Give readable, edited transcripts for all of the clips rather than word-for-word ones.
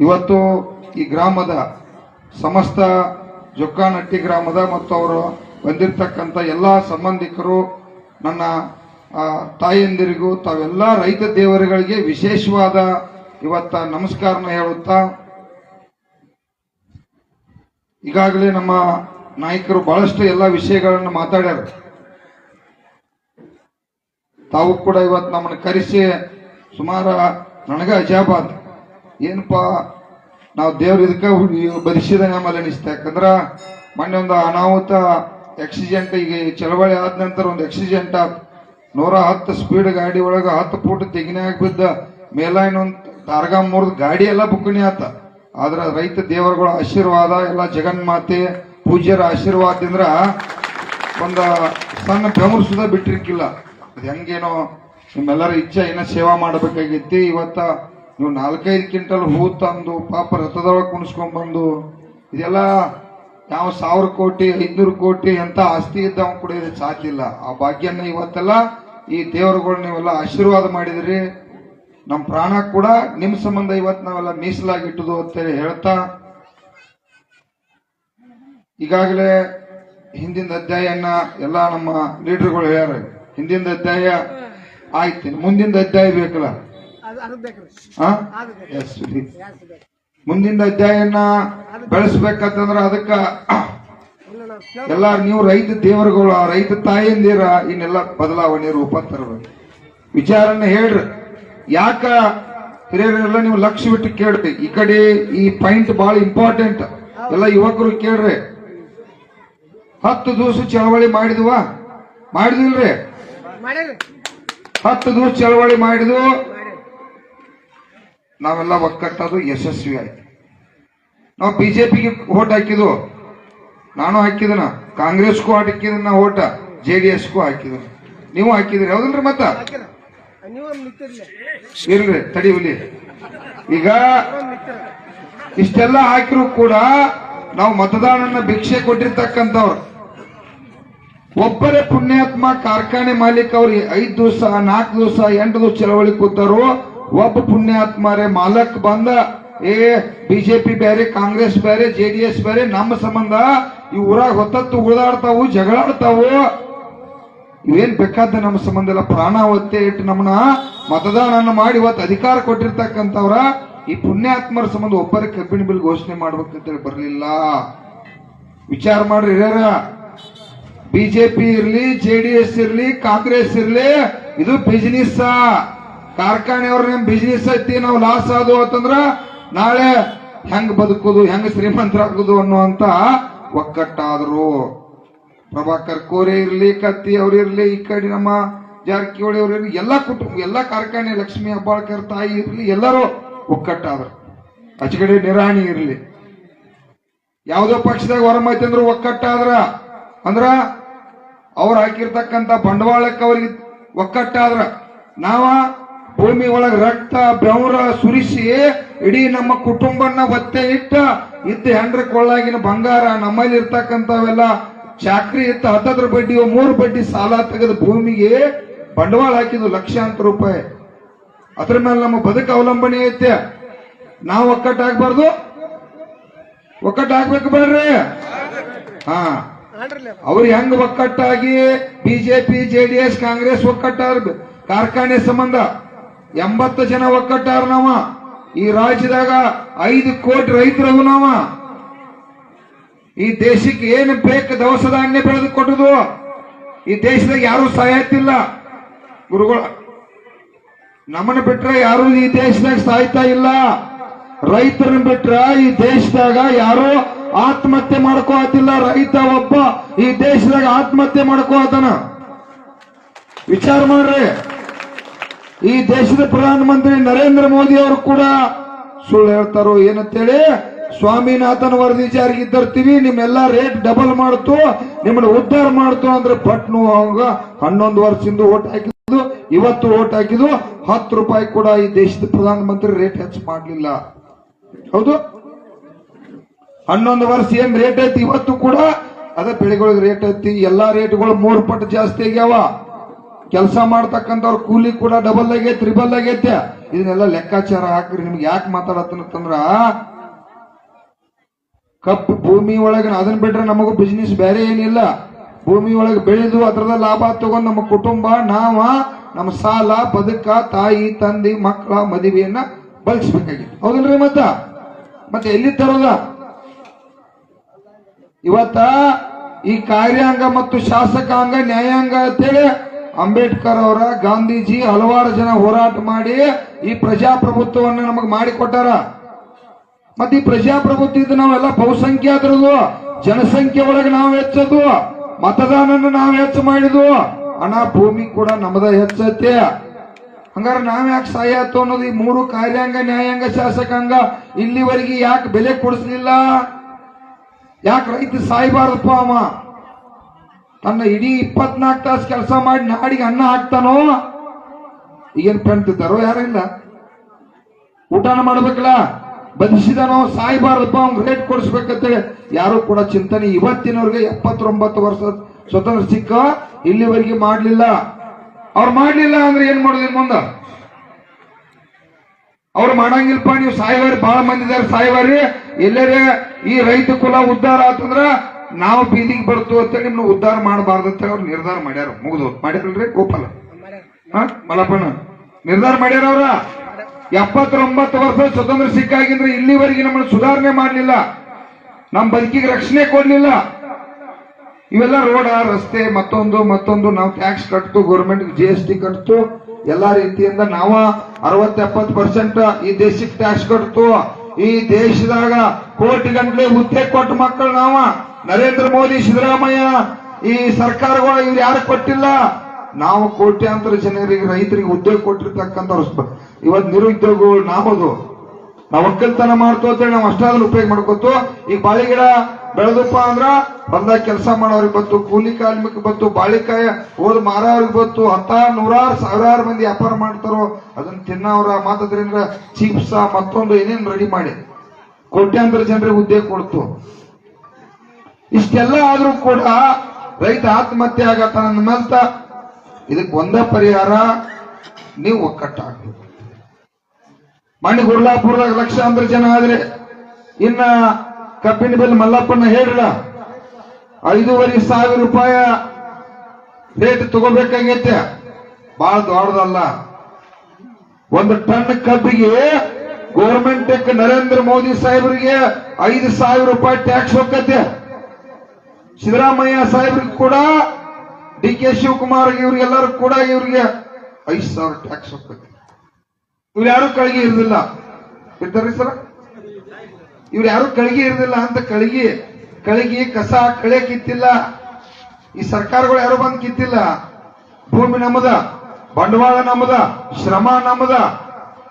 ಇವತ್ತು ಈ ಗ್ರಾಮದ ಸಮಸ್ತ ಜೊಕ್ಕಾನಟ್ಟಿ ಗ್ರಾಮದ ಮತ್ತು ಅವರು ಬಂದಿರತಕ್ಕಂಥ ಎಲ್ಲ ಸಂಬಂಧಿಕರು, ನನ್ನ ತಾಯಂದಿರಿಗೂ, ತಾವೆಲ್ಲ ರೈತ ದೇವರುಗಳಿಗೆ ವಿಶೇಷವಾದ ಇವತ್ತ ನಮಸ್ಕಾರನ ಹೇಳುತ್ತಾ, ಈಗಾಗಲೇ ನಮ್ಮ ನಾಯಕರು ಬಹಳಷ್ಟು ಎಲ್ಲ ವಿಷಯಗಳನ್ನು ಮಾತಾಡ್ಯಾರ. ತಾವು ಕೂಡ ಇವತ್ತು ನಮ್ಮನ್ನು ಕರೆಸಿ ಸುಮಾರು ನನಗ ಅಜಾಬಾದ್ ಏನಪ್ಪಾ ನಾವು ದೇವ್ರ ಇದಕ್ಕೆ ಬದಿಸಿದ ಆಮೇಲೆ ಅನಿಸ್ತಾ. ಯಾಕಂದ್ರ ಮೊನ್ನೆ ಒಂದು ಅನಾಹುತ ಆಕ್ಸಿಡೆಂಟ್, ಈಗ ಚಳವಳಿ ಆದ ನಂತರ ಒಂದು ಆಕ್ಸಿಡೆಂಟ್ ಆತ. 110 ಸ್ಪೀಡ್ ಗಾಡಿ ಒಳಗ 10 ಫೂಟ್ ತೆಗಿನ್ಯಾಗ ಬಿದ್ದ ಮೇಲಾಯಿನೊಂದು ತಾರ್ಗ ಮುರಿದ ಗಾಡಿ ಎಲ್ಲ ಬುಕ್ಕಣಿ ಆತ. ಆದ್ರ ರೈತ ದೇವರುಗಳ ಆಶೀರ್ವಾದ, ಎಲ್ಲ ಜಗನ್ಮಾತೆ ಪೂಜ್ಯರ ಆಶೀರ್ವಾದದಿಂದ ಒಂದು ಸಣ್ಣ ಬೆವರು ಸುಧಾ ಬಿಟ್ಟಿರ್ಕಿಲ್ಲ. ಅದು ಹೆಂಗೇನೋ ನಿಮ್ಮೆಲ್ಲರ ಇಚ್ಛೆ ಏನೋ ಸೇವಾ ಮಾಡಬೇಕಾಗಿತ್ತು. ಇವತ್ತ ನೀವು 4-5 ಕ್ವಿಂಟಲ್ ಹೂ ತಂದು ಪಾಪ ರಥದೊಳಗೆ ಕುಣಿಸ್ಕೊಂಡ್ ಬಂದು, ಇದೆಲ್ಲ ಯಾವ 1000 ಕೋಟಿ 500 ಕೋಟಿ ಅಂತ ಆಸ್ತಿ ಇದ್ದವ್ ಕೂಡ ಇದು ಸಾಧ್ಯಿಲ್ಲ. ಆ ಭಾಗ್ಯನ ಇವತ್ತೆಲ್ಲ ಈ ದೇವರುಗಳು ನೀವೆಲ್ಲ ಆಶೀರ್ವಾದ ಮಾಡಿದ್ರಿ. ನಮ್ಮ ಪ್ರಾಣ ಕೂಡ ನಿಮ್ ಸಂಬಂಧ ಇವತ್ತು ನಾವೆಲ್ಲ ಮೀಸಲಾಗಿಟ್ಟುದು ಅಂತೇಳಿ ಹೇಳ್ತಾ, ಈಗಾಗಲೇ ಹಿಂದಿನ ಅಧ್ಯಾಯನ ಎಲ್ಲ ನಮ್ಮ ಲೀಡರ್ಗಳು ಹೇಳ್ಯಾರ. ಹಿಂದಿನ ಅಧ್ಯಾಯ ಆಯ್ತು, ಮುಂದಿನ ಅಧ್ಯಾಯ ಬೇಕಲ್ಲ. ಮುಂದಿನ ಅಧ್ಯಾಯನ ಬೆಳೆಸ್ಬೇಕಂತಂದ್ರ ಅದಕ್ಕ ಎಲ್ಲ ನೀವು ರೈತ ದೇವರುಗಳು, ರೈತ ತಾಯಿಯಂದಿರ ಇನ್ನೆಲ್ಲ ಬದಲಾವಣೆ ರೂಪ ತರಬೇಕು. ವಿಚಾರನ ಹೇಳ್ರಿ. ಯಾಕ ಹಿರಿಯರೆಲ್ಲ ನೀವು ಲಕ್ಷ್ಯ ಬಿಟ್ಟು ಕೇಳ್ರಿ. ಈ ಕಡೆ ಈ ಪಾಯಿಂಟ್ ಬಹಳ ಇಂಪಾರ್ಟೆಂಟ್. ಎಲ್ಲ ಯುವಕರು ಕೇಳ್ರಿ. 10 ದಿವಸ ಚಳವಳಿ ಮಾಡಿದಿಲ್ರಿ? 10 ದಿವಸ ಚಳವಳಿ ಮಾಡಿದ್ವು. ನಾವೆಲ್ಲ ಒಕ್ಕಟ್ಟದು ಯಶಸ್ವಿ ಆಯ್ತು. ನಾವು ಬಿಜೆಪಿಗೆ ಓಟ್ ಹಾಕಿದ್ವು, ನಾನು ಹಾಕಿದನ, ಕಾಂಗ್ರೆಸ್ಗೂ ಹಾಕಿದನ ಓಟ, JDSಗೂ ಹಾಕಿದನ, ನೀವು ಹಾಕಿದ್ರಿ ಹೌದಲ್ರಿ? ಮತ್ತ ಇಲ್ರಿ ತಡಿವಲಿ. ಈಗ ಇಷ್ಟೆಲ್ಲ ಹಾಕಿರು ಕೂಡ ನಾವು ಮತದಾನನ ಭಿಕ್ಷೆ ಕೊಟ್ಟಿರ್ತಕ್ಕಂಥವ್ರು. ಒಬ್ಬರೇ ಪುಣ್ಯಾತ್ಮ ಕಾರ್ಖಾನೆ ಮಾಲೀಕ ಅವ್ರು 5 ದಿವಸ 4 ದಿವಸ 8 ದಿವಸ ಚಳವಳಿ ಕೂತಾರು. ಒಬ್ಬ ಪುಣ್ಯಾತ್ಮರೇ ಮಾಲಕ್ ಬಂದ, ಬಿಜೆಪಿ ಬೇರೆ, ಕಾಂಗ್ರೆಸ್ ಬೇರೆ, JDS ಬೇರೆ, ನಮ್ಮ ಸಂಬಂಧ ಈ ಊರಾಗ ಹೊತ್ತತ್ತು ಉಳಿದಾಡ್ತಾವು, ಜಗಳಾಡ್ತಾವು, ಇವೇನ್ ಬೇಕಾದ ನಮ್ಮ ಸಂಬಂಧ ಎಲ್ಲ ಪ್ರಾಣ ಒತ್ತೆ ಇಟ್ಟು ನಮ್ಮನ್ನ ಮತದಾನ ಮಾಡಿ ಇವತ್ತು ಅಧಿಕಾರ ಕೊಟ್ಟಿರ್ತಕ್ಕಂಥವ್ರ ಈ ಪುಣ್ಯಾತ್ಮರ ಸಂಬಂಧ ಒಬ್ಬರೇ ಕಬ್ಬಿಣ ಬಿಲ್ ಘೋಷಣೆ ಮಾಡ್ಬೇಕಂತೇಳಿ ಬರ್ಲಿಲ್ಲ. ವಿಚಾರ ಮಾಡ್ರಿ ಹಿರಿಯರ. ಬಿಜೆಪಿ ಇರ್ಲಿ, JDS ಇರ್ಲಿ, ಕಾಂಗ್ರೆಸ್ ಇರ್ಲಿ, ಇದು ಬಿಸಿನೆಸ್. ಕಾರ್ಖಾನೆಯವ್ರ ನಿಮ್ ಬಿಸಿನೆಸ್ ಐತಿ, ನಾವು ಲಾಸ್ ಆದವು ಅಂತಂದ್ರ ನಾಳೆ ಹೆಂಗ್ ಬದುಕುದು, ಹೆಂಗ್ ಶ್ರೀಮಂತರಾಗುದು ಅನ್ನುವಂತ ಒಕ್ಕಟ್ಟಾದ್ರು. ಪ್ರಭಾಕರ್ ಕೋರೆ ಇರ್ಲಿ, ಕತ್ತಿ ಅವ್ರಿರ್ಲಿ, ಈ ಕಡೆ ನಮ್ಮ ಜಾರಕಿಹೊಳಿ ಅವ್ರಿರ್ಲಿ, ಎಲ್ಲಾ ಕುಟುಂಬ, ಎಲ್ಲಾ ಕಾರ್ಖಾನೆ, ಲಕ್ಷ್ಮೀ ಹೆಬ್ಬಾಳ್ಕರ್ ತಾಯಿ ಇರ್ಲಿ, ಎಲ್ಲರೂ ಒಕ್ಕಟ್ಟಾದ್ರು. ಆಚೆಕಡೆ ನಿರಾಣಿ ಇರ್ಲಿ, ಯಾವುದೋ ಪಕ್ಷದಾಗ ಹೊರಮೈತಿ ಅಂದ್ರು ಒಕ್ಕಟ್ಟಾದ್ರ ಅಂದ್ರ ಅವ್ರು ಹಾಕಿರ್ತಕ್ಕಂಥ ಬಂಡವಾಳಕ್ಕೆ ಅವ್ರಿಗೆ ಒಕ್ಕಟ್ಟಾದ್ರ. ನಾವ ಭೂಮಿ ಒಳಗ ರಕ್ತ ಬೆವರ ಸುರಿಸಿ ಇಡೀ ನಮ್ಮ ಕುಟುಂಬನ ಒತ್ತೆ ಇದ್ದ ಹೆಂಡ್ರ ಕೊಳ್ಳಾಗಿನ ಬಂಗಾರ, ನಮ್ಮಲ್ಲಿ ಇರ್ತಕ್ಕಂಥವೆಲ್ಲ ಚಾಕ್ರಿ ಇತ್ತ 10 ಬಡ್ಡಿ 3 ಬಡ್ಡಿ ಸಾಲ ತೆಗೆದು ಭೂಮಿಗೆ ಬಂಡವಾಳ ಹಾಕಿದ್ವು ಲಕ್ಷಾಂತರ ರೂಪಾಯಿ. ಅದ್ರ ಮೇಲೆ ನಮ್ಮ ಬದುಕು ಅವಲಂಬನೆ ಐತೆ. ನಾವು ಒಕ್ಕಟ್ಟಾಗಬಾರ್ದು, ಒಕ್ಕಟ್ಟಾಗ್ಬೇಕು ಬೇಡ್ರಿ. ಅವ್ರು ಹೆಂಗ್ ಒಕ್ಕಟ್ಟಾಗಿ ಬಿಜೆಪಿ, JDS, ಕಾಂಗ್ರೆಸ್ ಒಕ್ಕಟ್ಟಾರ ಕಾರ್ಖಾನೆ ಸಂಬಂಧ 80 ಜನ ಒಕ್ಕಟ್ಟಾರ. ನಾವ ಈ ರಾಜ್ಯದಾಗ 5 ಕೋಟಿ ರೈತರದು. ನಾವ ಈ ದೇಶಕ್ಕೆ ಏನು ಬೇಕು ದವಸ ಧಾನ್ಯ ಬೆಳೆದು ಕೊಟ್ಟದು. ಈ ದೇಶದಾಗ ಯಾರು ಸಾಯತ್ತಿಲ್ಲ ಗುರುಗಳು. ನಮ್ಮನ್ನ ಬಿಟ್ರೆ ಯಾರು ಈ ದೇಶದಾಗ ಸಾಯ್ತಾ ಇಲ್ಲ. ರೈತರನ್ನ ಬಿಟ್ರ ಈ ದೇಶದಾಗ ಯಾರು ಆತ್ಮಹತ್ಯೆ ಮಾಡ್ಕೋತಿಲ್ಲ. ರೈತ ಒಬ್ಬ ಈ ದೇಶದಾಗ ಆತ್ಮಹತ್ಯೆ ಮಾಡ್ಕೋತಾನ. ವಿಚಾರ ಮಾಡ್ರಿ. ಈ ದೇಶದ ಪ್ರಧಾನಮಂತ್ರಿ ನರೇಂದ್ರ ಮೋದಿ ಅವರು ಕೂಡ ಸುಳ್ಳು ಹೇಳ್ತಾರೋ ಏನಂತೇಳಿ, ಸ್ವಾಮಿನಾಥನ್ ವರದಿ ಜಾರಿಗೆ ತರ್ತೀವಿ, ನಿಮ್ಮೆಲ್ಲಾ ರೇಟ್ ಡಬಲ್ ಮಾಡ್ತು, ನಿಮ್ಮನ್ನ ಉದ್ಧಾರ ಮಾಡ್ತು ಅಂದ್ರೆ ಪಟ್ನು ಅವಾಗ 11 ವರ್ಷದಿಂದ ಓಟ್ ಹಾಕಿದ್ದು, ಇವತ್ತು ಓಟ್ ಹಾಕಿದ್ದು 10 ರೂಪಾಯಿ ಕೂಡ ಈ ದೇಶದ ಪ್ರಧಾನಮಂತ್ರಿ ರೇಟ್ ಹೆಚ್ಚು ಮಾಡಲಿಲ್ಲ. ಹೌದು, 11 ವರ್ಷ ಏನ್ ರೇಟ್ ಐತಿ, ಇವತ್ತು ಕೂಡ ಅದೇ ಬೆಳೆಗಳಿಗೆ ರೇಟ್ ಐತಿ. ಎಲ್ಲಾ ರೇಟ್ಗಳು 3 ಪಟ್ಟು ಜಾಸ್ತಿ ಆಗ್ಯಾವ. ಕೆಲಸ ಮಾಡ್ತಕ್ಕಂಥವ್ರ ಕೂಲಿ ಕೂಡ ಡಬಲ್ ಆಗೈತೆ, ತ್ರಿಬಲ್ ಆಗೈತೆ. ಇದನ್ನೆಲ್ಲ ಲೆಕ್ಕಾಚಾರ ಹಾಕ್ರಿ. ನಿಮ್ಗೆ ಯಾಕೆ ಮಾತಾಡತ್ತಂದ್ರ ಕಪ್ಪು ಭೂಮಿ ಒಳಗೆ ಅದನ್ನ ಬಿಟ್ರೆ ನಮಗೂ ಬಿಸ್ನೆಸ್ ಬೇರೆ ಏನಿಲ್ಲ. ಭೂಮಿ ಒಳಗೆ ಬೆಳೆದು ಅದರದ ಲಾಭ ತಗೊಂಡ್ ನಮ್ಮ ಕುಟುಂಬ ನಮ್ಮ ಸಾಲ ಬದುಕ ತಾಯಿ ತಂದೆ ಮಕ್ಕಳ ಮದುವೆಯನ್ನ ಬಳಸಬೇಕಾಗಿತ್ತು. ಹೌದಲ್ರಿ? ಮತ್ತೆ ಎಲ್ಲಿ ತರೋದ? ಇವತ್ತ ಈ ಕಾರ್ಯಾಂಗ ಮತ್ತು ಶಾಸಕಾಂಗ ನ್ಯಾಯಾಂಗ ಅಂತೇಳಿ ಅಂಬೇಡ್ಕರ್ ಅವರ ಗಾಂಧೀಜಿ ಹಲವಾರು ಜನ ಹೋರಾಟ ಮಾಡಿ ಈ ಪ್ರಜಾಪ್ರಭುತ್ವವನ್ನು ನಮಗೆ ಮಾಡಿಕೊಟ್ಟಾರ. ಮತ್ತೆ ಈ ಪ್ರಜಾಪ್ರಭುತ್ವ ನಾವೆಲ್ಲ ಬಹುಸಂಖ್ಯಾತರದು, ಜನಸಂಖ್ಯೆ ಒಳಗೆ ನಾವು ಹೆಚ್ಚದು, ಮತದಾನನ ನಾವು ಹೆಚ್ಚು ಮಾಡಿದ್ವು, ಹಣ ಭೂಮಿ ಕೂಡ ನಮ್ಮದ ಹೆಚ್ಚತ್ತೆ. ಹಂಗಾರೆ ನಾವ್ ಯಾಕೆ ಸಾಯತ್ತು ಅನ್ನೋದು ಈ ಮೂರು ಕಾರ್ಯಾಂಗ ನ್ಯಾಯಾಂಗ ಶಾಸಕಾಂಗ ಇಲ್ಲಿವರೆಗೆ ಯಾಕೆ ಬೆಲೆ ಕೊಡಿಸ್ಲಿಲ್ಲ? ಯಾಕೆ ರೈತ ಸಾಯ್ಬಾರ್ದಪ್ಪ? ಅವ ತನ್ನ ಇಡೀ 24 ತಾಸು ಕೆಲಸ ಮಾಡಿ ನಾಡಿಗೆ ಅನ್ನ ಹಾಕ್ತಾನೋ? ಈಗೇನ್ ಪೆಣ್ತಿದ್ದಾರೋ? ಯಾರಿಲ್ಲ, ಊಟನ ಮಾಡ್ಬೇಕಲ್ಲ, ಬದಿಸಿದಾನೋ? ಸಾಯ್ಬಾರ್ದಪ್ಪ, ಅವ್ನ್ ರೇಟ್ ಕೊಡಿಸ್ಬೇಕಂತೇಳಿ ಯಾರು ಕೂಡ ಚಿಂತನೆ ಇವತ್ತಿನವ್ರಿಗೆ 79 ವರ್ಷ ಸ್ವತಂತ್ರ ಸಿಕ್ಕ ಇಲ್ಲಿವರೆಗೆ ಮಾಡ್ಲಿಲ್ಲ. ಅವ್ರು ಮಾಡ್ಲಿಲ್ಲ ಅಂದ್ರೆ ಏನ್ ಮಾಡೋದಿಲ್ಲ ಮುಂದ? ಅವ್ರು ಮಾಡಂಗಿಲ್ಪ. ನೀವು ಸಾಯ್ವಾರಿ, ಬಹಳ ಮಂದಿ ಇದಾರೆ ಸಾಯ್ವಾರಿ. ಎಲ್ಲರೇ ಈ ರೈತ ಕುಲ ಉದ್ಧಾರ ಆತಂದ್ರ ನಾವು ಬೀದಿಗೆ ಬರ್ತು ಅಂತೇಳಿ ನಿಮ್ನ ಉದ್ಧಾರ ಮಾಡಬಾರ್ದು ಅಂತೇಳಿ ಅವ್ರು ನಿರ್ಧಾರ ಮಾಡ್ಯಾರ. ಮುಗಿದು ಮಾಡ್ಯಾರಲ್ರಿ ಗೋಪಾಲ ಮಲ್ಲಪ್ಪಣ್ಣ ನಿರ್ಧಾರ ಮಾಡ್ಯಾರ. ಅವ್ರ 79 ವರ್ಷ ಸ್ವತಂತ್ರ ಸಿಕ್ಕಾಗಿಂದ್ರೆ ಇಲ್ಲಿವರೆಗೆ ನಮ್ಮನ್ನು ಸುಧಾರಣೆ ಮಾಡ್ಲಿಲ್ಲ, ನಮ್ಮ ಬದುಕಿಗೆ ರಕ್ಷಣೆ ಕೊಡ್ಲಿಲ್ಲ. ಇವೆಲ್ಲ ರೋಡ ರಸ್ತೆ ಮತ್ತೊಂದು ನಾವು ಟ್ಯಾಕ್ಸ್ ಕಟ್ತು, ಗೌರ್ಮೆಂಟ್ GST ಕಟ್ತು, ಎಲ್ಲಾ ರೀತಿಯಿಂದ ನಾವು 60-70% ಈ ದೇಶಕ್ಕೆ ಟ್ಯಾಕ್ಸ್ ಕಟ್ತು. ಈ ದೇಶದಾಗ ಕೋಟಿ ಗಂಟಲೆ ಹುದ್ದೆ ಕೊಟ್ಟ ಮಕ್ಕಳು ನಾವ. ನರೇಂದ್ರ ಮೋದಿ, ಸಿದ್ದರಾಮಯ್ಯ ಈ ಸರ್ಕಾರಗಳು ಇವ್ರು ಯಾರು ಕೊಟ್ಟಿಲ್ಲ. ನಾವು ಕೋಟ್ಯಾಂತರ ಜನರಿಗೆ ರೈತರಿಗೆ ಉದ್ಯೋಗ ಕೊಟ್ಟಿರ್ತಕ್ಕಂಥ ಇವತ್ತು ನಿರುದ್ಯೋಗಗಳು ನಾವು ಒಕ್ಕಲ್ತನ ಮಾಡ್ತು ಅಂತೇಳಿ ನಾವು ಅಷ್ಟಾದ್ರೂ ಉಪಯೋಗ ಮಾಡ್ಕೋತು. ಈಗ ಬಾಳಿಗಿಡ ಬೆಳೆದಪ್ಪ ಅಂದ್ರ ಬಂದಾಗ ಕೆಲಸ ಮಾಡೋರಿಗೆ ಬತ್ತು, ಕೂಲಿ ಕಾರ್ಮಿಕ ಬತ್ತು, ಬಾಳಿಕಾಯ ಓದ್ ಮಾರೋರಿಗೆ ಬತ್ತು, ನೂರಾರು ಸಾವಿರಾರು ಮಂದಿ ವ್ಯಾಪಾರ ಮಾಡ್ತಾರೋ ಅದನ್ನ ತಿನ್ನವ್ರ ಮಾತದ್ರಿಂದ ಚಿಪ್ಸ ಮತ್ತೊಂದು ಏನೇನು ರೆಡಿ ಮಾಡಿ ಕೋಟ್ಯಾಂತರ ಜನರಿಗೆ ಉದ್ಯೋಗ ಕೊಡ್ತು. ಇಷ್ಟೆಲ್ಲ ಆದ್ರೂ ಕೂಡ ರೈತ ಆತ್ಮಹತ್ಯೆ ಆಗತ್ತಾನ ಅಂದ್ಮೇಲ್ತ ಇದಕ್ಕೆ ಒಂದೇ ಪರಿಹಾರ, ನೀವು ಒಕ್ಕಟ್ಟಾಗಬೇಕು. ಮಣ್ಣಿ ಗುರ್ಲಾಪುರದಾಗ ಲಕ್ಷಾಂತರ ಜನ ಆದ್ರೆ ಇನ್ನ ಕಬ್ಬಿನ ಬೆಲೆ ಮಲ್ಲಪ್ಪನ ಹೇಳಿಲ್ಲ 5,500 ರೂಪಾಯಿ ರೇಟ್ ತಗೋಬೇಕಾಗೈತೆ. ಬಹಳ ದೊಡ್ಡದಲ್ಲ. ಒಂದು ಟನ್ ಕಬ್ಬಿಗೆ ಗೌರ್ಮೆಂಟ್ ನರೇಂದ್ರ ಮೋದಿ ಸಾಹೇಬರಿಗೆ 5,000 ರೂಪಾಯಿ ಟ್ಯಾಕ್ಸ್ ಹೋಗತ್ತೆ. ಸಿದ್ದರಾಮಯ್ಯ ಸಾಹೇಬ್ರಿಗೆ ಕೂಡ, DK ಶಿವಕುಮಾರ್ ಇವ್ರಿಗೆಲ್ಲರೂ ಕೂಡ ಇವ್ರಿಗೆ 5,000 ಟ್ಯಾಕ್ಸ್ ಹೋಗತ್ತೆ. ಇವ್ರು ಯಾರು ಕಳಿಗೆ ಇರುದಿಲ್ಲ ಇರ್ತಾರ್ರಿ ಸರ? ಇವ್ರು ಯಾರು ಕಳಿಗೆ ಇರುದಿಲ್ಲ ಅಂತ ಕಳಿಗೆ ಕಸ ಕಳೆ ಕಿತ್ತಿಲ್ಲ. ಈ ಸರ್ಕಾರಗಳು ಯಾರು ಬಂದು ಕಿತ್ತಿಲ್ಲ. ಭೂಮಿ ನಮ್ಮದ, ಬಂಡವಾಳ ನಮ್ಮದ, ಶ್ರಮ ನಮ್ಮದ.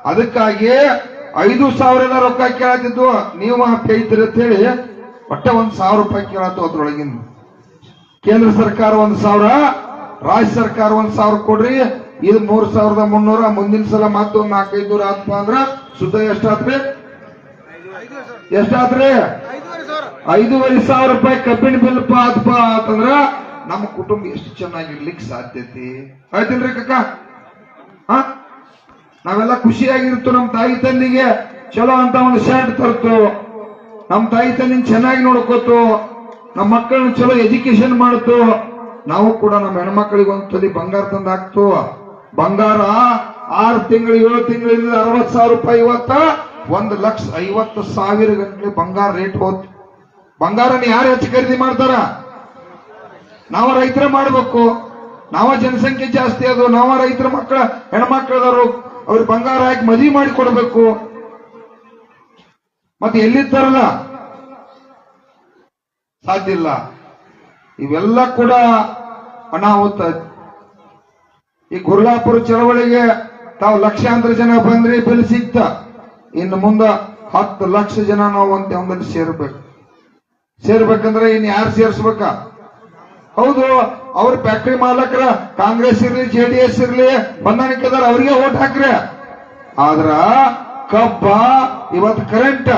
ಅದಕ್ಕಾಗಿ 5,000 ರೊಕ್ಕ ಕೇಳತ್ತಿದ್ದು ನೀವು ಇದ್ರಿ ಅಂತ ಹೇಳಿ ಒಟ್ಟ 1,000 ರೂಪಾಯಿ ಕೇಳತ್ತು. ಅದ್ರೊಳಗಿಂದ ಕೇಂದ್ರ ಸರ್ಕಾರ 1,000, ರಾಜ್ಯ ಸರ್ಕಾರ 1,000 ಕೊಡ್ರಿ. ಇದು 3,300. ಮುಂದಿನ ಸಲ ಮತ್ತೊಂದು 400-500 ಆತ್ಮ ಅಂದ್ರ ಸುದ್ದ ಎಷ್ಟಾತ್ರಿ? 5,500 ರೂಪಾಯಿ ಕಬ್ಬಿನ ಬಿಲ್ ಆತ್ಪ ಅಂತಂದ್ರ ನಮ್ಮ ಕುಟುಂಬ ಎಷ್ಟು ಚೆನ್ನಾಗಿರ್ಲಿಕ್ಕೆ ಸಾಧ್ಯತೆ ಆಯ್ತಿಲ್ರಿ ಕಕ್ಕ? ನಾವೆಲ್ಲ ಖುಷಿಯಾಗಿರ್ತು. ನಮ್ಮ ತಾಯಿ ತಂದಿಗೆ ಚಲೋ ಅಂತ ಒಂದು ಶರ್ಟ್ ತರ್ತು, ನಮ್ಮ ತಾಯಿ ತಂದಿನ ಚೆನ್ನಾಗಿ ನೋಡ್ಕೋತು, ನಮ್ಮ ಮಕ್ಕಳನ್ನ ಚಲೋ ಎಜುಕೇಶನ್ ಮಾಡ್ತು. ನಾವು ಕೂಡ ನಮ್ಮ ಹೆಣ್ಮಕ್ಳಿಗೆ ಒಂದು ತೊಲಿ ಬಂಗಾರ ತಂದು ಹಾಕ್ತು. ಬಂಗಾರ 6 ತಿಂಗಳು 7 ತಿಂಗಳಿಂದ 60,000 ರೂಪಾಯಿ. ಇವತ್ತ 1,50,000 ಗಂಟೆ ಬಂಗಾರ ರೇಟ್ ಹೋತ್. ಬಂಗಾರನ ಯಾರು ಹೆಚ್ಚು ಖರೀದಿ ಮಾಡ್ತಾರ? ನಾವ ರೈತರ ಮಾಡ್ಬೇಕು. ನಾವ ಜನಸಂಖ್ಯೆ ಜಾಸ್ತಿ ಅದು, ನಾವ ರೈತರ ಮಕ್ಕಳ ಹೆಣ್ಮಕ್ಳದವರು ಅವ್ರಿಗೆ ಬಂಗಾರ ಹಾಕಿ ಮದುವೆ ಮಾಡಿ ಕೊಡ್ಬೇಕು. ಮತ್ತೆ ಎಲ್ಲಿದ್ದಾರಲ್ಲ ಸಾಧ್ಯ ಇಲ್ಲ. ಇವೆಲ್ಲ ಕೂಡ ಅನಾಹುತ. ಈ ಗುರ್ಲಾಪುರ ಚಳವಳಿಗೆ ತಾವು ಲಕ್ಷಾಂತರ ಜನ ಬಂದ್ರಿ, ಬೆಲೆ ಸಿಕ್ತ. ಇನ್ನು ಮುಂದ 10 ಲಕ್ಷ ಜನ ನಾವು ಒಂದಲ್ಲಿ ಸೇರ್ಬೇಕಂದ್ರೆ ಇನ್ ಯಾರು ಸೇರ್ಸ್ಬೇಕ? ಹೌದು, ಅವ್ರ ಫ್ಯಾಕ್ಟರಿ ಮಾಲಕರ ಕಾಂಗ್ರೆಸ್ ಇರ್ಲಿ JDS ಇರ್ಲಿ ಹೊಂದಾಣಿಕೆದಾರ ಅವ್ರಿಗೆ ಓಟ್ ಹಾಕ್ರಿ. ಆದ್ರ ಕಬ್ಬ ಇವತ್ತು ಕರೆಂಟ್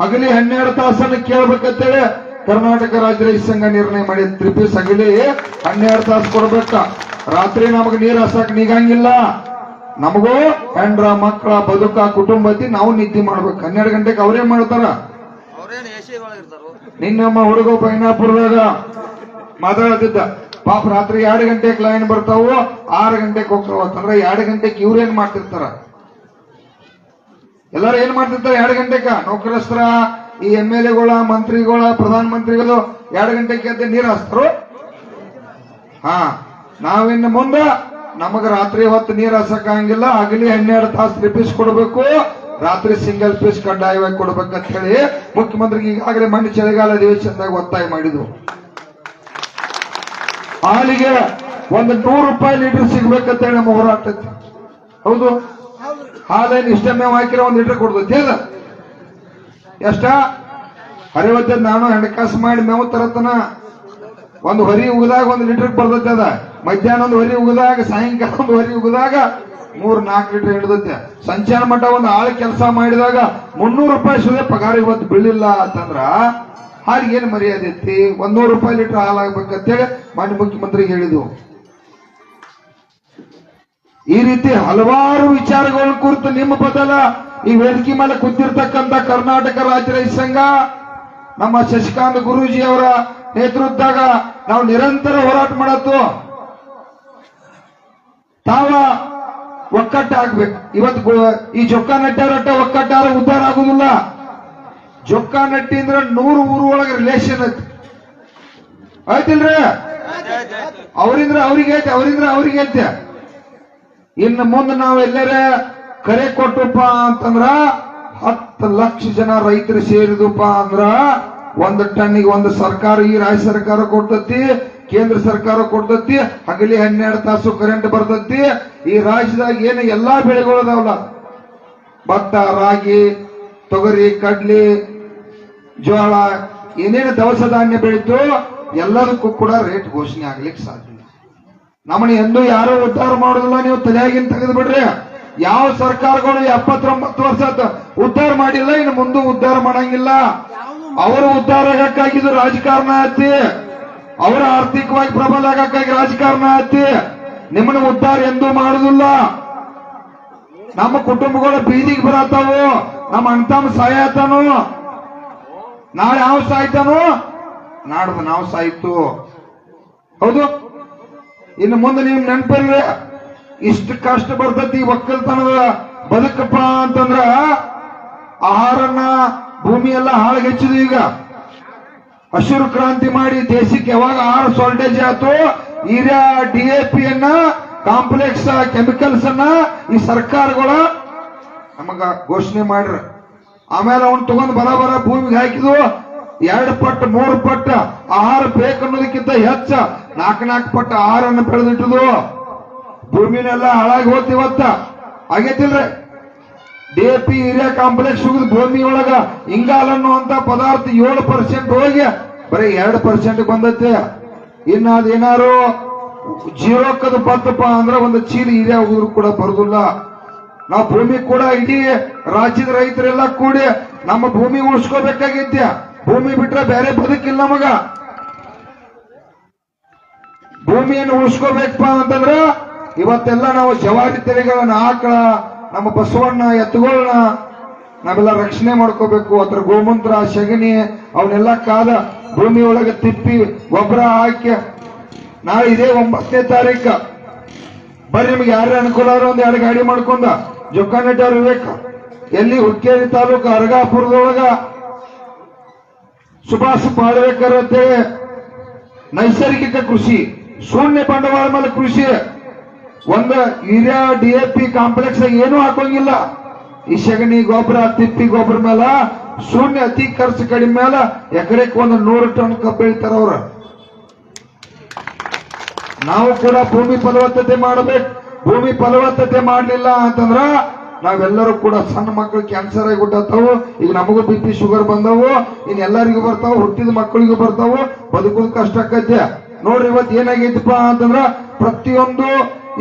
ಹಗಲಿ 12 ತಾಸನ್ನು ಕೇಳ್ಬೇಕಂತೇಳಿ ಕರ್ನಾಟಕ ರಾಜ್ಯ ರೈತ ಸಂಘ ನಿರ್ಣಯ ಮಾಡಿ 3 ಪೀಸ್ ಹಗಲಿ 12 ತಾಸು ಕೊಡ್ಬೇಕ. ರಾತ್ರಿ ನಮಗೆ ನೀರು ಹಸಕ್ ನೀಗಂಗಿಲ್ಲ. ನಮಗೂ ಹೆಂಡ್ರ ಮಕ್ಕಳ ಬದುಕ ಕುಟುಂಬ ಐತಿ, ನಾವು ನಿದ್ದೆ ಮಾಡ್ಬೇಕು. 12 ಗಂಟೆಗೆ ಅವ್ರೇ ಮಾಡ್ತಾರ. ನಿನ್ನಮ್ಮ ಹುಡುಗ ಪೈನಾಪುರದಾಗ ಮಾತಾಡ್ತಿದ್ದ, ಪಾಪ ರಾತ್ರಿ 2 ಗಂಟೆಗೆ ಲೈನ್ ಬರ್ತಾವು, 6 ಗಂಟೆಗೆ ಹೋಗ್ತಾವ. ಅಂದ್ರೆ 2 ಗಂಟೆಗೆ ಇವ್ರೇನ್ ಮಾಡ್ತಿರ್ತಾರ, ಎಲ್ಲಾರು ಏನ್ ಮಾಡ್ತಿರ್ತಾರೆ 2 ಗಂಟೆಗ? ನೌಕರಸ್ತ್ರ, ಈ MLA ಗಳ, ಮಂತ್ರಿಗಳ, ಪ್ರಧಾನ ಮಂತ್ರಿಗಳು 2 ಗಂಟೆಗೆ ಎದ್ದು ನೀರು ಹಾಸ್ತಾರು. ನಾವಿನ್ನು ಮುಂದ ನಮಗ ರಾತ್ರಿ ಹೊತ್ತು ನೀರು ಹಾಸಕ್ಕಾಗಿಲ್ಲ, ಹಗಲಿ 12 ತಾಸು ರಿಪೀಸ್ ಕೊಡಬೇಕು, ರಾತ್ರಿ ಸಿಂಗಲ್ ಪೀಸ್ ಕಡ್ಡಾಯವಾಗಿ ಕೊಡ್ಬೇಕಂತ ಹೇಳಿ ಮುಖ್ಯಮಂತ್ರಿಗೆ ಈಗಾಗಲೇ ಮಂಡಿ ಚಳಿಗಾಲ ಅಧಿವೇಶನದಾಗ ಒತ್ತಾಯ ಮಾಡಿದ್ವು. ಹಾಲಿಗೆ ಒಂದು 100 ರೂಪಾಯಿ ಲೀಟರ್ ಸಿಗ್ಬೇಕಂತ ಹೇಳಿ ನಮ್ಮ ಹೋರಾಟ ಐತಿ. ಹೌದು, ಹಾಲೇನು ಇಷ್ಟ ಮೇವು ಹಾಕಿರೋ 1 ಲೀಟರ್ ಕೊಡ್ತೈತಿ ಅದ ಎಷ್ಟ 60. ನಾನು ಹಣಕಾಸು ಮಾಡಿ ಮೇವು ತರತನ ಒಂದು ಹೊರಿ ಉಗಿದಾಗ 1 ಲೀಟರ್ ಬರ್ತೈತೆ ಅದ. ಮಧ್ಯಾಹ್ನ ಒಂದು ಹೊರಿ ಉಗಿದಾಗ, ಸಾಯಂಕಾಲ ಒಂದು ಹೊರಿ ಉಗಿದಾಗ 3-4 ಲೀಟರ್ ಹಿಡಿದೈತೆ. ಸಂಚಾರ ಮಠ ಒಂದು ಆಳು ಕೆಲಸ ಮಾಡಿದಾಗ 300 ರೂಪಾಯಿ ಸುದೇ ಪಗಾರ ಇವತ್ತು ಬೀಳಿಲ್ಲ ಅಂತಂದ್ರ ಹಾಲಿಗೆ ಏನು ಮರ್ಯಾದೆ ಐತಿ? 100 ರೂಪಾಯಿ ಲೀಟರ್ ಹಾಲಾಗ್ಬೇಕಂತೇಳಿ ಮಾನ್ಯ ಮುಖ್ಯಮಂತ್ರಿಗೆ ಹೇಳಿದ್ವು. ಈ ರೀತಿ ಹಲವಾರು ವಿಚಾರಗಳ ಕುರಿತು ನಿಮ್ಮ ಬದಲ ಈ ವೇದಿಕೆ ಮೇಲೆ ಕೂತಿರ್ತಕ್ಕಂಥ ಕರ್ನಾಟಕ ರಾಜ್ಯ ರೈತ ಸಂಘ, ನಮ್ಮ ಶಶಿಕಾಂತ್ ಗುರೂಜಿ ಅವರ ನೇತೃತ್ವದಾಗ ನಾವು ನಿರಂತರ ಹೋರಾಟ ಮಾಡತ್ತು. ತಾವ ಒಕ್ಕಟ್ಟಾಗ್ಬೇಕು. ಇವತ್ತು ಈ ಜೊಕ್ಕ ನಟ್ಟಾರಟ್ಟ ಒಕ್ಕಟ್ಟಾರ ಉದ್ಧಾರ ಆಗುದಿಲ್ಲ. ಜೊಕ್ಕ ನಟ್ಟಿ ಅಂದ್ರೆ 100 ಊರು ಒಳಗೆ ರಿಲೇಷನ್ ಐತಿ, ಆಯ್ತಿಲ್ರಿ? ಅವರಿಂದ ಅವ್ರಿಗೆ ಐತೆ, ಅವರಿಂದ ಅವ್ರಿಗೆ ಐತೆ. ಇನ್ನು ಮುಂದೆ ನಾವು ಎಲ್ಲರ ಕರೆ ಕೊಟ್ಟಪ್ಪ ಅಂತಂದ್ರ 10 ಲಕ್ಷ ಜನ ರೈತರು ಸೇರಿದಪ್ಪ ಅಂದ್ರ 1 ಟನ್ನಿಗೆ ಒಂದು ಸರ್ಕಾರ, ಈ ರಾಜ್ಯ ಸರ್ಕಾರ ಕೊಡ್ತತಿ, ಕೇಂದ್ರ ಸರ್ಕಾರ ಕೊಡ್ತತಿ, ಹಗಲಿ 12 ತಾಸು ಕರೆಂಟ್ ಬರ್ತತಿ. ಈ ರಾಜ್ಯದಾಗ ಏನು ಎಲ್ಲಾ ಬೆಳೆಗಳು ಅದಾವಲ್ಲ, ಭತ್ತ, ರಾಗಿ, ತೊಗರಿ, ಕಡ್ಲಿ, ಜೋಳ, ಏನೇನು ದವಸ ಧಾನ್ಯ ಬೆಳೀತು ಎಲ್ಲದಕ್ಕೂ ಕೂಡ ರೇಟ್ ಘೋಷಣೆ ಆಗ್ಲಿಕ್ಕೆ ಸಾಧ್ಯ. ನಮ್ಮನ್ನ ಎಂದೂ ಯಾರು ಉದ್ಧಾರ ಮಾಡೋದಿಲ್ಲ. ನೀವು ತಲೆಯಾಗಿನ ತೆಗೆದು ಬಿಡ್ರಿ. ಯಾವ ಸರ್ಕಾರಗಳು 79 ವರ್ಷ ಉದ್ಧಾರ ಮಾಡಿಲ್ಲ, ಇನ್ನು ಮುಂದೆ ಉದ್ಧಾರ ಮಾಡಂಗಿಲ್ಲ. ಅವರು ಉದ್ಧಾರ ಆಗಕ್ಕಾಗಿದ್ದು ರಾಜಕಾರಣ ಐತಿ, ಅವರ ಆರ್ಥಿಕವಾಗಿ ಪ್ರಬಲ ಆಗಕ್ಕಾಗಿ ರಾಜಕಾರಣ ಐತಿ. ನಿಮ್ಮನ್ನ ಉದ್ಧಾರ ಎಂದೂ ಮಾಡುದಿಲ್ಲ. ನಮ್ಮ ಕುಟುಂಬಗಳು ಬೀದಿಗೆ ಬರತ್ತಾವು, ನಮ್ಮ ಅಣ್ತಮ್ಮ ಸಾಯತಾನು, ನಾಳೆ ಯಾವ ಸಾಯ್ತಾನು, ನಾಡ್ದು ನಾವು ಸಾಯ್ತು. ಹೌದು, ಇನ್ನು ಮುಂದೆ ನೀವು ನೆನಪಿರ್ರಿ, ಇಷ್ಟು ಕಷ್ಟ ಬರ್ತತಿ ಒಕ್ಕಲ್ತನದ ಬದುಕಪ್ಪ ಅಂತಂದ್ರ ಆಹಾರನ ಭೂಮಿ ಎಲ್ಲ ಹಾಳುಗೆಚ್ಚಿದು. ಈಗ ಹಸಿರು ಕ್ರಾಂತಿ ಮಾಡಿ ದೇಶಕ್ಕೆ ಯಾವಾಗ ಆಹಾರ ಶಾರ್ಟೇಜ್ ಆಯ್ತು, ಯೂರಿಯಾ, DAP ಕಾಂಪ್ಲೆಕ್ಸ್ ಕೆಮಿಕಲ್ಸ್ ಅನ್ನ ಈ ಸರ್ಕಾರಗಳ ನಮಗ ಘೋಷಣೆ ಮಾಡ್ರ. ಆಮೇಲೆ ಅವನ್ ತಗೊಂಡ್ ಬರ ಭೂಮಿಗೆ ಹಾಕಿದ್ವು. 2 ಪಟ್ಟು 3 ಪಟ್ಟು ಆಹಾರ ಬೇಕನ್ನೋದಕ್ಕಿಂತ ಹೆಚ್ಚ 4 ಪಟ್ಟು ಆಹಾರವನ್ನು ಬೆಳೆದಿಟ್ಟದು. ಭೂಮಿನೆಲ್ಲ ಹಾಳಾಗಿ ಹೋಗ್ತಿ ಇವತ್ತ. ಆಗೈತಿಲ್ರಿ? DAP, ಯೂರಿಯಾ ಕಾಂಪ್ಲೆಕ್ಸ್ ಹೋಗಿದ್ ಭೂಮಿ ಒಳಗ ಇಂಗಾಲ ಅನ್ನುವಂತ ಪದಾರ್ಥ 7% ಹೋಗಿ ಬರೀ 2% ಬಂದೈತೆ. ಇನ್ನ ಅದೇನಾರು 0 ಬತ್ತಪ್ಪ ಅಂದ್ರೆ ಒಂದು ಚೀಲ ಯೂರಿಯಾ ಹೋದ್ರು ಕೂಡ ಬರುದಿಲ್ಲ. ನಾವು ಭೂಮಿ ಕೂಡ ಇಡೀ ರಾಜ್ಯದ ರೈತರೆಲ್ಲ ಕೂಡಿ ನಮ್ಮ ಭೂಮಿ ಉಳಿಸ್ಕೋಬೇಕಾಗಿದ್ಯ. ಭೂಮಿ ಬಿಟ್ರೆ ಬೇರೆ ಬದುಕಿಲ್ಲ ನಮಗ. ಭೂಮಿಯನ್ನು ಉಳಿಸ್ಕೋಬೇಕಪ್ಪ ಅಂತಂದ್ರ ಇವತ್ತೆಲ್ಲ ನಾವು ಜವಾರಿ ತೆರಿಗೆಗಳನ್ನ, ಆಕಳ, ನಮ್ಮ ಬಸವಣ್ಣ, ಎತ್ತುಗಳನ್ನ ನಾವೆಲ್ಲ ರಕ್ಷಣೆ ಮಾಡ್ಕೋಬೇಕು. ಅದ್ರ ಗೋಮೂತ್ರ, ಸಗಣಿ ಅವನ್ನೆಲ್ಲ ಕಾದ ಭೂಮಿ ಒಳಗೆ ತಿಪ್ಪಿ ಗೊಬ್ಬರ ಹಾಕಿ ನಾಳೆ ಇದೇ 9ನೇ ತಾರೀಕು ಬರ್ರಿ, ನಿಮ್ಗೆ ಯಾರೇ ಅನುಕೂಲ ಆದ್ರೆ 1-2 ಗಾಡಿ ಮಾಡ್ಕೊಂಡ ಜೊಕ್ಕಾನಟ್ಟಿ ಅವ್ರು ಇರ್ಬೇಕು. ಎಲ್ಲಿ ಹುಕ್ಕೇರಿ ತಾಲೂಕು ಅರಗಾಪುರದೊಳಗ ಸುಭಾಷ್ ಪಾಳ್ವೇಕರ್ ಅಂತೇಳಿ ನೈಸರ್ಗಿಕ ಕೃಷಿ, ಶೂನ್ಯ ಬಂಡವಾಳ ಮೇಲೆ ಕೃಷಿ, ಒಂದು ಯೂರಿಯಾ, DAP ಕಾಂಪ್ಲೆಕ್ಸ್ ಏನೂ ಹಾಕೋಂಗಿಲ್ಲ. ಈ ಸಗಣಿ ಗೊಬ್ಬರ, ತಿಪ್ಪಿ ಗೊಬ್ಬರ ಮೇಲ ಶೂನ್ಯ, ಅತಿ ಖರ್ಚು ಕಡಿಮೆ ಮೇಲೆ ಎಕರೆಕ್ಕೆ 100 ಟನ್ ಕಬ್ಬು ಬೆಳಿತಾರ ಅವ್ರ. ನಾವು ಕೂಡ ಭೂಮಿ ಫಲವತ್ತತೆ ಮಾಡಬೇಕು. ಭೂಮಿ ಫಲವತ್ತತೆ ಮಾಡಲಿಲ್ಲ ಅಂತಂದ್ರ ನಾವೆಲ್ಲರೂ ಕೂಡ ಸಣ್ಣ ಮಕ್ಕಳು ಕ್ಯಾನ್ಸರ್ ಆಗಿ ಹುಟ್ಟತಾವು. ಈಗ ನಮಗೂ BP, ಶುಗರ್ ಬಂದವು, ಇನ್ ಎಲ್ಲರಿಗೂ ಬರ್ತಾವ, ಹುಟ್ಟಿದ ಮಕ್ಕಳಿಗೂ ಬರ್ತಾವು. ಬದುಕೋದು ಕಷ್ಟ ಆಕೈತೆ ನೋಡ್ರಿ. ಇವತ್ತು ಏನಾಗೈತಪ್ಪ ಅಂತಂದ್ರ ಪ್ರತಿಯೊಂದು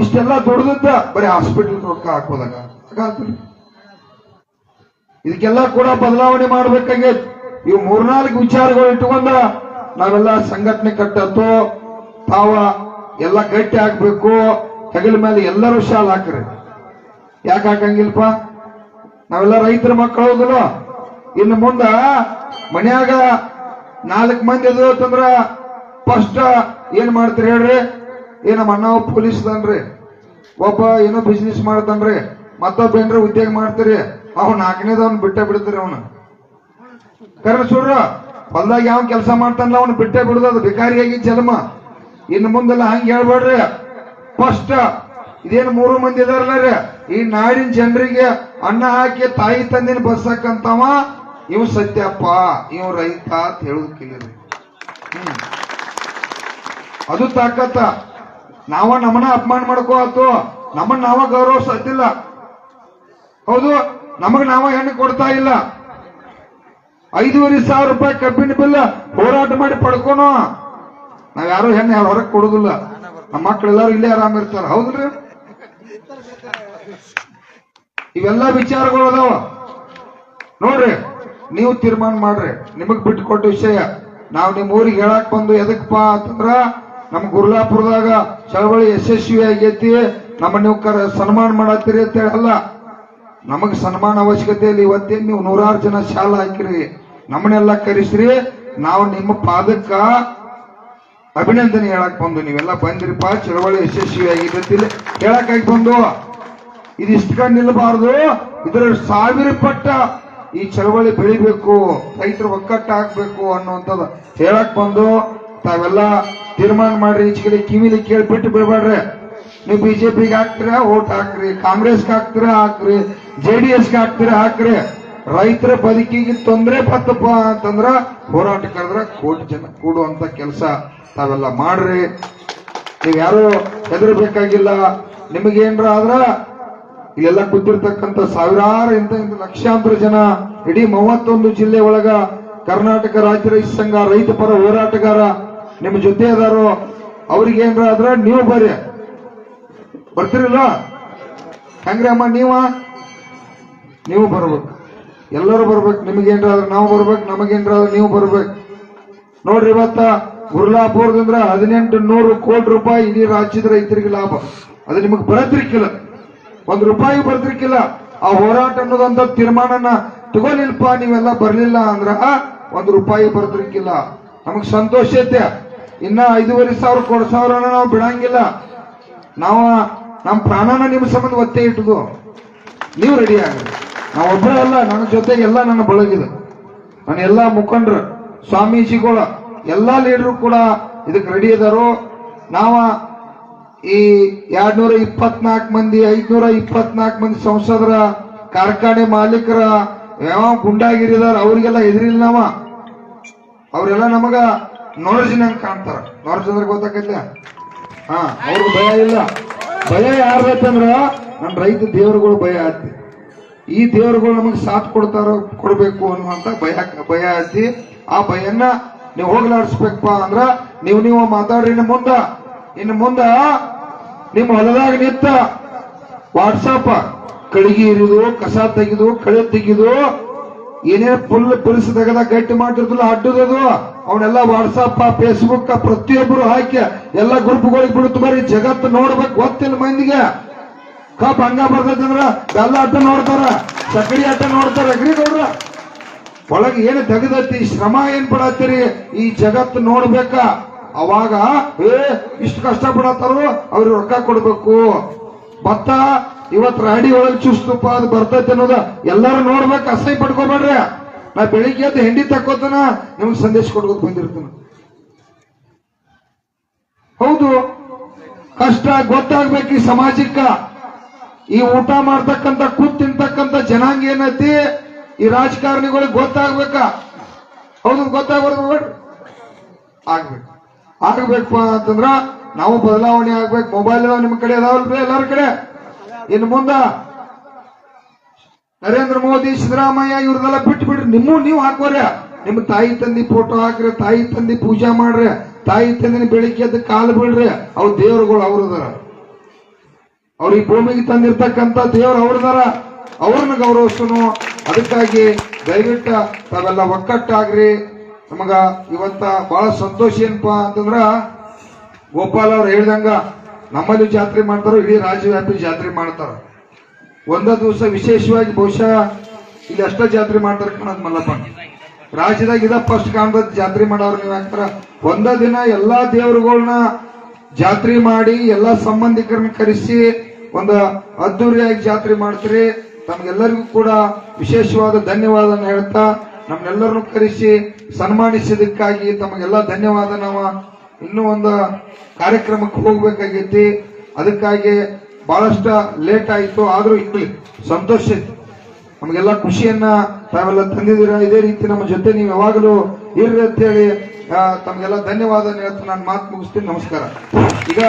ಇಷ್ಟೆಲ್ಲ ದುಡ್ದದ್ದ ಬರೀ ಹಾಸ್ಪಿಟಲ್ ರೊಕ್ಕ ಹಾಕೋದಾಗ. ಇದಕ್ಕೆಲ್ಲ ಕೂಡ ಬದಲಾವಣೆ ಮಾಡ್ಬೇಕಾಗೈತಿ. ಇವು 3-4 ವಿಚಾರಗಳು ಇಟ್ಕೊಂಡ ನಾವೆಲ್ಲ ಸಂಘಟನೆ ಕಟ್ಟತ್ತು. ತಾವ ಎಲ್ಲ ಗಟ್ಟಿ ಆಗ್ಬೇಕು. ಹೆಗಲ ಮೇಲೆ ಎಲ್ಲರೂ ಶಾಲ್ ಹಾಕ್ರಿ. ಯಾಕೆ ಹಾಕಂಗಿಲ್ಪ? ನಾವೆಲ್ಲ ರೈತರ ಮಕ್ಕಳು ಹೌದಲ್ಲ. ಇನ್ನು ಮುಂದ ಮನ್ಯಾಗ 4 ಮಂದಿ ಅದು ಅಂತಂದ್ರ ಫಸ್ಟ್ ಏನ್ ಮಾಡ್ತೀರಿ ಹೇಳ್ರಿ? ನಮ್ಮ ಅಣ್ಣ ಪೊಲೀಸ್ ಅನ್ರಿ, ಒಬ್ಬ ಏನೋ ಬಿಸ್ನೆಸ್ ಮಾಡ್ತಾನ್ರಿ, ಮತ್ತೊಬ್ಬ ಏನ್ರಿ ಉದ್ಯೋಗ ಮಾಡ್ತೀರಿ, ಅವ್ನು 4ನೇದವ್ನು ಬಿಟ್ಟೆ ಬಿಡ್ತೀರಿ. ಅವನು ಕರೆ ಸುಡ್ರ ಹೊಲ್ದಾಗ ಯಾವ ಕೆಲಸ ಮಾಡ್ತಾನಲ್ಲ ಅವ್ನು ಬಿಟ್ಟೆ ಬಿಡುದು, ಭಿಕಾರಿಯಾಗಿ ಜನ್ಮ. ಇನ್ನು ಮುಂದೆಲ್ಲ ಹಂಗೆ ಹೇಳ್ಬೇಡ್ರಿ. ಫಸ್ಟ್ ಇದೇನು 3 ಮಂದಿ ಇದಾರಲ್ಲ ರೀ, ಈ ನಾಡಿನ ಜನರಿಗೆ ಅನ್ನ ಹಾಕಿ ತಾಯಿ ತಂದಿನ ಬಸ್ಸಕ್ಕಂತವ ಇವ್ ಸತ್ಯಪ್ಪ, ಇವ್ ರೈತ ಅಂತ ಹೇಳುದು ಕೇಳಿರಿ. ಅದು ತಾಕತ್ತ. ನಮ್ಮನ್ನ ಅಪಮಾನ ಮಾಡ್ಕೋ ಆತು, ನಮ್ಮನ್ನ ನಾವ ಗೌರವಿಸತ್ತಿಲ್ಲ. ಹೌದು, ನಮಗ್ ನಾವ ಹೆಣ್ಣು ಕೊಡ್ತಾ ಇಲ್ಲ. 5,500 ರೂಪಾಯಿ ಕಬ್ಬಿನ ಬಿಲ್ ಹೋರಾಟ ಮಾಡಿ ಪಡ್ಕೋಣ. ನಾವ್ ಯಾರು ಹೆಣ್ಣು ಹೊರಗೆ ಕೊಡುದಿಲ್ಲ. ನಮ್ಮ ಮಕ್ಕಳೆಲ್ಲರೂ ಇಲ್ಲೇ ಆರಾಮ ಇರ್ತಾರ. ಹೌದ್ರಿ? ಇವೆಲ್ಲ ವಿಚಾರಗಳು ಅದಾವ ನೋಡ್ರಿ. ನೀವು ತೀರ್ಮಾನ ಮಾಡ್ರಿ, ನಿಮಗ್ ಬಿಟ್ಟು ಕೊಟ್ಟ ವಿಷಯ. ನಾವ್ ನಿಮ್ ಊರಿಗೆ ಹೇಳಕ್ ಬಂದು ಎದಕ್ಕಪ್ಪ ಅಂತಂದ್ರ ನಮ್ ಗುರ್ಲಾಪುರದಾಗ ಚಳವಳಿ ಯಶಸ್ವಿ ಆಗೈತಿ, ನಮ್ಮ ನೀವು ಸನ್ಮಾನ ಮಾಡತ್ತೀರಿ ಅಂತ ಹೇಳಲ್ಲ. ನಮಗ್ ಸನ್ಮಾನ ಅವಶ್ಯಕತೆ ಇಲ್ಲ. ಇವತ್ತೇನ್ ನೀವು 100 ಜನ ಶಾಲ ಹಾಕಿರಿ, ನಮ್ಮನ್ನೆಲ್ಲ ಕರೆಸ್ರಿ, ನಾವು ನಿಮ್ಮ ಪಾದಕ್ಕ ಅಭಿನಂದನೆ ಹೇಳಕ್ ಬಂದು ನೀವೆಲ್ಲ ಬಂದಿರಪ್ಪ, ಚಳವಳಿ ಯಶಸ್ವಿ ಆಗಿದ್ದ ಹೇಳಕ್ಕಾಗಿ ಬಂದು. ಇದಿಷ್ಟ ನಿಲ್ಲಬಾರದು, ಇದರ 1000 ಪಟ್ಟ ಈ ಚಳವಳಿ ಬೆಳಿಬೇಕು, ರೈತರು ಒಕ್ಕಟ್ಟ ಹಾಕ್ಬೇಕು ಅನ್ನುವಂಥದ್ದು ಹೇಳಕ್ ಬಂದು ತಾವೆಲ್ಲ ತೀರ್ಮಾನ ಮಾಡ್ರಿ. ಈಚೆಗೆ ಕಿವಿಲಿ ಕೇಳಿ ಬಿಟ್ಟು ಬಿಡಬೇಡ್ರಿ. ನೀವು ಬಿಜೆಪಿಗೆ ಹಾಕ್ತೀರಾ ಓಟ್ ಹಾಕ್ರಿ, ಕಾಂಗ್ರೆಸ್ಗೆ ಹಾಕ್ತೀರಾ ಹಾಕ್ರಿ, JDS ಹಾಕ್ತೀರಾ ಹಾಕ್ರಿ. ರೈತರ ಬದುಕಿಗೆ ತೊಂದರೆ ಬತ್ತಪ್ಪ ಅಂತಂದ್ರ ಹೋರಾಟ ಕರೆದ್ರ 1 ಕೋಟಿ ಜನ ಕೂಡುವಂತ ಕೆಲಸ ತಾವೆಲ್ಲ ಮಾಡ್ರಿ. ನೀವ್ಯಾರು ಹೆದರ್ಬೇಕಾಗಿಲ್ಲ. ನಿಮಗೇನ್ರ ಆದ್ರ ಇಲ್ಲೆಲ್ಲ ಕೂತಿರ್ತಕ್ಕಂಥ ಸಾವಿರಾರು ಇಂಥ ಲಕ್ಷಾಂತರ ಜನ ಇಡೀ 31 ಜಿಲ್ಲೆ ಒಳಗ ಕರ್ನಾಟಕ ರಾಜ್ಯ ರೈತ ಸಂಘ ರೈತ ಪರ ಹೋರಾಟಗಾರ ನಿಮ್ಮ ಜೊತೆ ಅದಾರೋ. ಅವ್ರಿಗೇನ್ರ ಆದ್ರ ನೀವು ಬರ್ತಿರಲ್ಲ ಹೆಂಗ್ರಿ ಅಮ್ಮ? ನೀವು ಬರ್ಬೇಕು, ಎಲ್ಲರೂ ಬರ್ಬೇಕು. ನಿಮಗೇನ್ರ ಆದ್ರೆ ನಾವು ಬರ್ಬೇಕು, ನಮಗೇನ್ರ ಆದ್ರೆ ನೀವು ಬರ್ಬೇಕು. ನೋಡ್ರಿ, ಇವತ್ತ ಗುರ್ಲಾಪುರದಿಂದ 1800 ಕೋಟಿ ರೂಪಾಯಿ ಇಡೀ ರಾಜ್ಯದ ರೈತರಿಗೆ ಲಾಭ. ಅದು ನಿಮಗ್ ಬರತಿರ್ಕಿಲ್ಲ, 1 ರೂಪಾಯಿ ಬರ್ತಿರ್ಕಿಲ್ಲ. ಆ ಹೋರಾಟ ಅನ್ನೋದಂತ ತೀರ್ಮಾನನ ತಗೊಲಿಲ್ಪ, ನೀವೆಲ್ಲ ಬರ್ಲಿಲ್ಲ ಅಂದ್ರ 1 ರೂಪಾಯಿ ಬರ್ತಿರ್ಕಿಲ್ಲ. ನಮಗ್ ಸಂತೋಷ ಐತೆ. ಇನ್ನ 5,500 ಕೊಡ್ಸವ್ರನ್ನ ನಾವು ಬಿಡಂಗಿಲ್ಲ. ನಾವು ನಮ್ಮ ಪ್ರಾಣನ ನಿಮ್ಮ ಸಂಬಂಧ ಒತ್ತೆ ಇಟ್ಟದು. ನೀವು ರೆಡಿ ಆಗ್ರಿ. ನಾವೊಬ್ಬರೇ ಅಲ್ಲ, ನನ್ನ ಜೊತೆಗೆ ಎಲ್ಲ ನನ್ನ ಬಳಗಿದೆ, ನನ್ನ ಎಲ್ಲಾ ಮುಖಂಡರು, ಸ್ವಾಮೀಜಿಗಳು, ಎಲ್ಲಾ ಲೀಡರು ಕೂಡ ಇದಕ್ಕೆ ರೆಡಿ ಇದಾರು. ನಾವ ಈ 224 ಮಂದಿ 524 ಮಂದಿ ಸಂಸದರ, ಕಾರ್ಖಾನೆ ಮಾಲೀಕರ, ಯಾವ ಗುಂಡಾಗಿರಿದಾರ ಅವ್ರಿಗೆಲ್ಲ ಎದುರಿಲ್ಲ ನಾವ. ಅವರೆಲ್ಲ ನಮಗ ನೊರಜಿನಂಗ್ ಕಾಣ್ತಾರ. ನೊರಜಂದ್ರೆ ಗೊತ್ತಾಕೈತ್ಲ? ಅವ್ರಿಗೆ ಭಯ ಇಲ್ಲ. ಭಯ ಯಾರ್ದಂದ್ರ ನನ್ನ ರೈತ ದೇವರುಗಳು ಭಯ ಆತಿ. ಈ ದೇವರುಗಳು ನಮಗ್ ಸಾಥ್ ಕೊಡ್ಬೇಕು ಅನ್ನುವಂತ ಭಯ ಆತಿ. ಆ ಭಯನ್ನ ನೀವು ಹೋಗ್ಲಾಡಿಸ್ಬೇಕಪ್ಪ ಅಂದ್ರ ನೀವು ಮಾತಾಡ್ರಿ. ಇನ್ನು ಮುಂದ ನಿಮ್ಮ ಹೊಲದಾಗ ನಿಂತ ವಾಟ್ಸಪ್ ಕಳಿಗೆ ಇರುದು, ಕಸ ತೆಗೆದು, ಕಳೆ ತೆಗೆದು, ಏನೇನು ಪೊಲೀಸ್ ತೆಗೆದ ಗಟ್ಟಿ ಮಾಡಿರ್ತಲ್ಲ ಅಡ್ಡದದು, ಅವನ್ನೆಲ್ಲ ವಾಟ್ಸಪ್ ಫೇಸ್ಬುಕ್ ಪ್ರತಿಯೊಬ್ಬರು ಹಾಕಿ ಎಲ್ಲ ಗ್ರೂಪ್ಗಳಿಗೆ ಬಿಡುತ್ತ. ಬರೀ ಜಗತ್ತು ನೋಡ್ಬೇಕು, ಗೊತ್ತಿಲ್ಲ ಮಂದಿಗೆ. ಕಪ್ ಹಂಗ ಬರ್ತೈತೆ ಅಂದ್ರ ಬೆಲ್ಲ ಆಟ ನೋಡ್ತಾರ, ಸಕಡಿ ಆಟ ನೋಡ್ತಾರ. ಅಗ್ರಿ ನೋಡ್ರ ಒಳಗೆ ಏನು ತೆಗೆದೈತಿ, ಶ್ರಮ ಏನ್ ಪಡತ್ತೀರಿ, ಈ ಜಗತ್ತು ನೋಡ್ಬೇಕ. ಅವಾಗ ಇಷ್ಟು ಕಷ್ಟ ಪಡತ್ತಾರೋ ಅವ್ರಿಗೆ ರೊಕ್ಕ ಕೊಡ್ಬೇಕು. ಭತ್ತ ಇವತ್ತು ರಾಡಿ ಒಳಗೆ ಚುಸ್ತಪ್ಪ ಅದು ಬರ್ತೈತೆ ಅನ್ನೋದ ಎಲ್ಲಾರು ನೋಡ್ಬೇಕು. ಅಸಹ್ಯ ಪಡ್ಕೋಬೇಡ್ರಿ. ನಾ ಬೆಳಿಗ್ಗೆ ಎದ್ದು ಹೆಂಡಿ ತಕ್ಕೋತನ ನಿಮ್ಗೆ ಸಂದೇಶ ಕೊಡ್ಕೋತ ಬಂದಿರ್ತೀನಿ. ಹೌದು, ಕಷ್ಟ ಗೊತ್ತಾಗ್ಬೇಕು ಈ ಸಮಾಜಕ್ಕ. ಈ ಊಟ ಮಾಡ್ತಕ್ಕಂಥ ತಿಂತಕ್ಕಂಥ ಜನಾಂಗ ಏನೈತಿ, ಈ ರಾಜಕಾರಣಿಗಳಿಗೆ ಗೊತ್ತಾಗ್ಬೇಕ. ಹೌದು, ಗೊತ್ತಾಗ್ಬಾರ್ದು. ಆಗ್ಬೇಕು ಅಂತಂದ್ರ ನಾವು ಬದಲಾವಣೆ ಆಗ್ಬೇಕು. ಮೊಬೈಲ್ ನಿಮ್ ಕಡೆ ಅದಾವಲ್ರಿ ಎಲ್ಲಾರ ಕಡೆ. ಇನ್ನು ಮುಂದ ನರೇಂದ್ರ ಮೋದಿ, ಸಿದ್ದರಾಮಯ್ಯ ಇವ್ರದೆಲ್ಲ ಬಿಟ್ಬಿಡ್ರಿ. ನೀವು ಹಾಕೋರಿ. ನಿಮ್ಮ ತಾಯಿ ತಂದಿ ಫೋಟೋ ಹಾಕ್ರಿ, ತಾಯಿ ತಂದಿ ಪೂಜಾ ಮಾಡ್ರಿ, ತಾಯಿ ತಂದಿನ ಬೆಳಿಗ್ಗೆ ಎದ್ದು ಕಾಲು ಬೀಳ್ರಿ. ಅವ್ರ ದೇವರುಗಳು ಅವ್ರದಾರ. ಅವ್ರ ಈ ಭೂಮಿಗೆ ತಂದಿರ್ತಕ್ಕಂಥ ದೇವ್ರು ಅವ್ರದಾರ. ಅವ್ರನ್ನ ಗೌರವಿಸೋನು. ಅದಕ್ಕಾಗಿ ದಯವಿಟ್ಟು ತಾವೆಲ್ಲ ಒಕ್ಕಟ್ಟಾಗ್ರಿ. ನಮಗ ಇವತ್ತ ಬಹಳ ಸಂತೋಷ ಏನಪ್ಪಾ ಅಂತಂದ್ರ, ಗೋಪಾಲ್ ಅವ್ರು ಹೇಳ್ದಂಗ ನಮ್ಮಲ್ಲಿ ಜಾತ್ರೆ ಮಾಡ್ತಾರೋ, ಇಡೀ ರಾಜ್ಯವ್ಯಾಪಿ ಜಾತ್ರೆ ಮಾಡ್ತಾರ. ಒಂದ ದಿವಸ ವಿಶೇಷವಾಗಿ ಬಹುಶಃ ಇಲ್ಲಿ ಅಷ್ಟ ಜಾತ್ರೆ ಮಾಡ್ತಾರೆ ಕಾಣದ್ ಮಲ್ಲಪ್ಪ. ರಾಜ್ಯದಾಗ ಇದ ಫಸ್ಟ್ ಕಾಣದ ಜಾತ್ರೆ ಮಾಡೋರು ನೀವ್ ಯಾಕಾರ ಒಂದ ದಿನ ಎಲ್ಲಾ ದೇವರುಗಳನ್ನ ಜಾತ್ರೆ ಮಾಡಿ ಎಲ್ಲಾ ಸಂಬಂಧಿಕರನ್ನ ಕರೆಸಿ ಒಂದು ಅದ್ದೂರಿಯಾಗಿ ಜಾತ್ರೆ ಮಾಡ್ತೀರಿ. ತಮ್ಗೆಲ್ಲರಿಗೂ ಕೂಡ ವಿಶೇಷವಾದ ಧನ್ಯವಾದ ಹೇಳ್ತಾ ನಮ್ನೆಲ್ಲರನ್ನು ಕರೆಸಿ ಸನ್ಮಾನಿಸಿದಕ್ಕಾಗಿ ತಮಗೆಲ್ಲ ಧನ್ಯವಾದ. ನಾವು ಇನ್ನೂ ಒಂದು ಕಾರ್ಯಕ್ರಮಕ್ಕೆ ಹೋಗ್ಬೇಕಾಗೈತಿ, ಅದಕ್ಕಾಗಿ ಬಹಳಷ್ಟು ಲೇಟ್ ಆಯ್ತು. ಆದ್ರೂ ಇಲ್ಲಿ ಸಂತೋಷ ಐತಿ, ನಮಗೆಲ್ಲ ಖುಷಿಯನ್ನ ತಾವೆಲ್ಲ ತಂದಿದ್ದೀರಾ. ಇದೇ ರೀತಿ ನಮ್ಮ ಜೊತೆ ನೀವು ಯಾವಾಗಲೂ ಇರ್ರಿ ಅಂತ ಹೇಳಿ ತಮಗೆಲ್ಲ ಧನ್ಯವಾದ ಹೇಳ್ತಾ ನಾನು ಮಾತು ಮುಗಿಸ್ತೀನಿ. ನಮಸ್ಕಾರ. ಈಗ